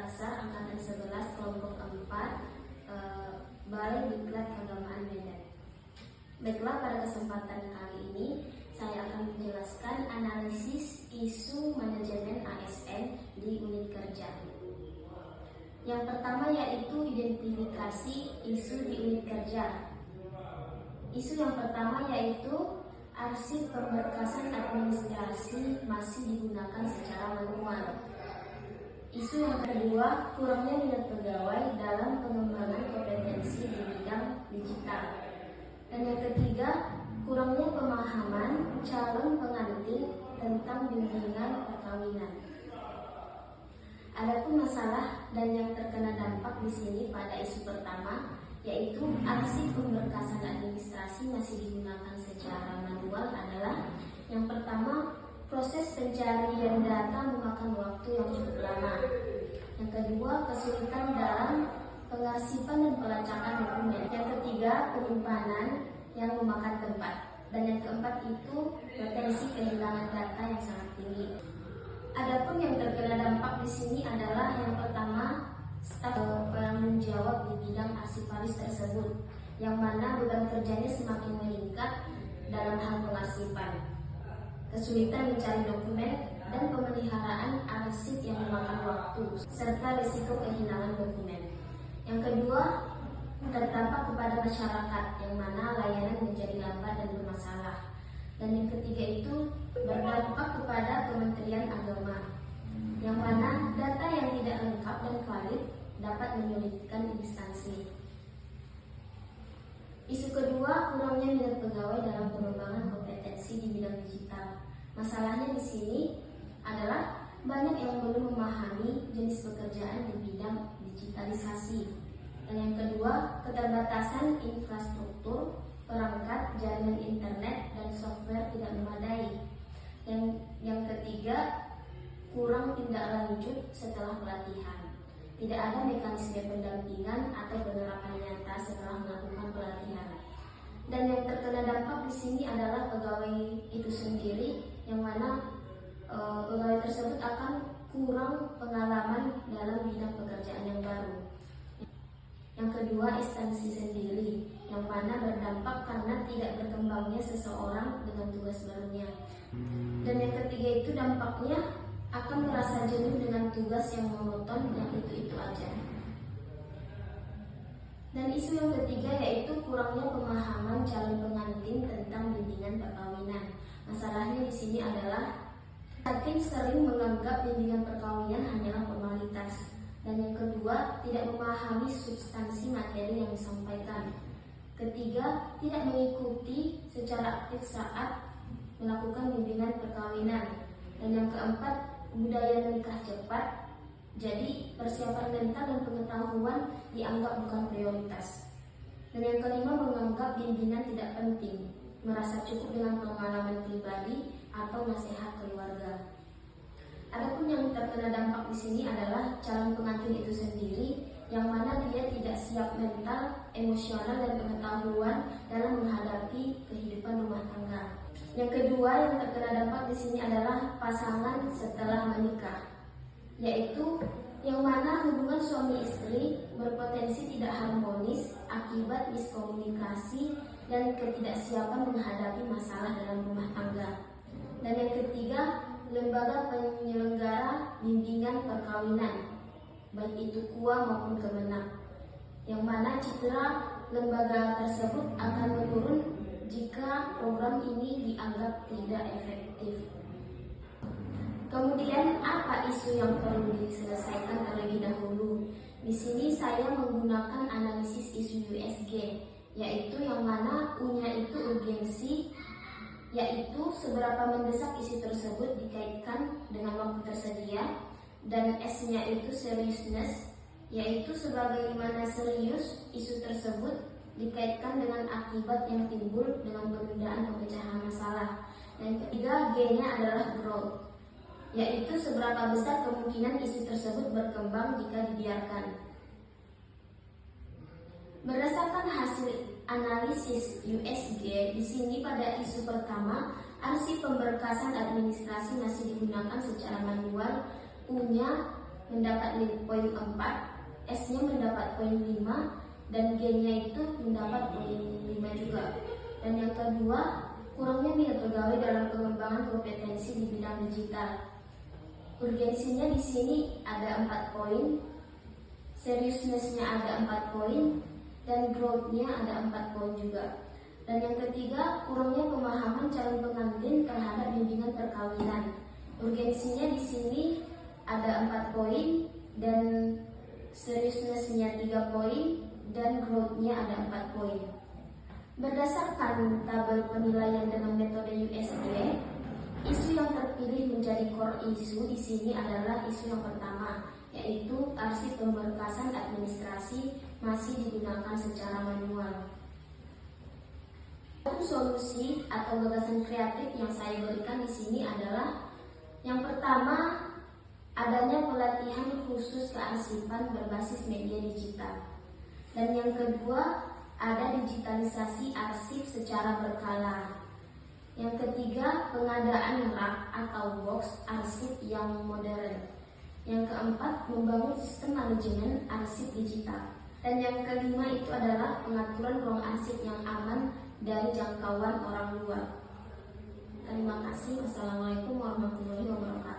Dasar Angkatan 11 kelompok 4 Balai Diklat Keagamaan Medan. Baiklah, pada kesempatan kali ini saya akan menjelaskan analisis isu manajemen ASN di unit kerja. Yang pertama yaitu identifikasi isu di unit kerja. Isu yang pertama yaitu arsip pemberkasan administrasi masih digunakan secara manual. Isu yang kedua, kurangnya minat pegawai dalam pengembangan kompetensi di bidang digital. Dan yang ketiga, kurangnya pemahaman calon pengantin tentang bimbingan perkawinan. Adapun masalah dan yang terkena dampak di sini pada isu pertama, yaitu arsip pemberkasan administrasi masih digunakan secara manual adalah yang pertama, proses pencarian data memakan waktu yang cukup lama. Yang kedua, kesulitan dalam pengarsipan dan pelacakan dokumen. Yang ketiga, penyimpanan yang memakan tempat. Dan yang keempat itu potensi kehilangan data yang sangat tinggi. Adapun yang terkena dampak di sini adalah yang pertama, staf penanggung jawab di bidang arsipalis tersebut, yang mana beban kerjanya semakin meningkat dalam hal pengarsipan, kesulitan mencari dokumen, dan pemeliharaan arsip yang memakan waktu, serta risiko kehilangan dokumen. Yang kedua, terdampak kepada masyarakat, yang mana layanan menjadi lambat dan bermasalah. Dan yang ketiga itu berdampak kepada Kementerian Agama, yang mana data yang tidak lengkap dan valid dapat menyulitkan instansi. Isu kedua, kurangnya minat pegawai dalam pengembangan kompetensi di bidang digital. Masalahnya di sini adalah banyak yang belum memahami jenis pekerjaan di bidang digitalisasi. Dan yang kedua, keterbatasan infrastruktur, perangkat, jaringan internet, dan software tidak memadai. Yang ketiga, kurang tindak lanjut setelah pelatihan. Tidak ada mekanisme pendampingan atau penerapan nyata setelah melakukan pelatihan. Dan yang terkena dampak di sini adalah pegawai itu sendiri, yang mana pegawai tersebut akan kurang pengalaman dalam bidang pekerjaan yang baru. Yang kedua, instansi sendiri, yang mana berdampak karena tidak berkembangnya seseorang dengan tugas barunya. Dan yang ketiga itu dampaknya akan merasa jenuh dengan tugas yang monoton yang itu-itu aja. Dan isu yang ketiga yaitu kurangnya pemahaman calon pengantin tentang bimbingan perkawinan. Masalahnya di sini adalah pengantin sering menganggap bimbingan perkawinan hanyalah formalitas. Dan yang kedua, tidak memahami substansi materi yang disampaikan. Ketiga, tidak mengikuti secara aktif saat melakukan bimbingan perkawinan. Dan yang keempat, budaya menikah cepat, jadi persiapan mental dan pengetahuan dianggap bukan prioritas. Dan yang kelima, menganggap bimbingan tidak penting, merasa cukup dengan pengalaman pribadi atau nasihat keluarga. Adapun yang terkena dampak di sini adalah calon pengantin itu sendiri, yang mana dia tidak siap mental, emosional, dan pengetahuan dalam menghadapi kehidupan rumah tangga. Yang kedua yang terkena dampak di sini adalah pasangan setelah menikah, yaitu yang mana hubungan suami istri berpotensi tidak harmonis akibat miskomunikasi dan ketidaksiapan menghadapi masalah dalam rumah tangga. Dan yang ketiga, lembaga penyelenggara bimbingan perkawinan, baik itu KUA maupun Kemenak, yang mana citra lembaga tersebut akan menurun jika program ini dianggap tidak efektif. Kemudian apa isu yang perlu diselesaikan terlebih dahulu? Di sini saya menggunakan analisis isu USG, yaitu yang mana U-nya itu urgensi, yaitu seberapa mendesak isu tersebut dikaitkan dengan waktu tersedia, dan S-nya itu seriousness, yaitu sebagaimana serius isu tersebut dikaitkan dengan akibat yang timbul dengan penundaan pemecahan masalah. Dan ketiga, G-nya adalah growth, yaitu seberapa besar kemungkinan isu tersebut berkembang jika dibiarkan. Berdasarkan hasil analisis USG, di sini pada isu pertama, arsip pemberkasan administrasi masih digunakan secara manual. U-nya mendapat poin 4, S-nya mendapat poin 5, dan G-nya itu mendapat poin 5 juga. Dan yang kedua, kurangnya minat pegawai dalam pengembangan kompetensi di bidang digital. Urgensinya di sini ada 4 poin, seriousness-nya ada 4 poin, dan growth-nya ada 4 poin juga. Dan yang ketiga, kurangnya pemahaman calon pengantin terhadap bimbingan perkawinan. Urgensinya di sini ada 4 poin, dan seriousness-nya 3 poin, dan growth-nya ada 4 poin. Berdasarkan tabel penilaian dengan metode USD, isu yang terpilih menjadi core isu di sini adalah isu yang pertama, yaitu arsip pemberkasan administrasi masih digunakan secara manual. Solusi atau gagasan kreatif yang saya berikan di sini adalah yang pertama, adanya pelatihan khusus kearsipan berbasis media digital. Dan yang kedua, ada digitalisasi arsip secara berkala. Yang ketiga, pengadaan rak atau box arsip yang modern. Yang keempat, membangun sistem manajemen arsip digital. Dan yang kelima itu adalah pengaturan ruang arsip yang aman dari jangkauan orang luar. Terima kasih. Wassalamualaikum warahmatullahi wabarakatuh.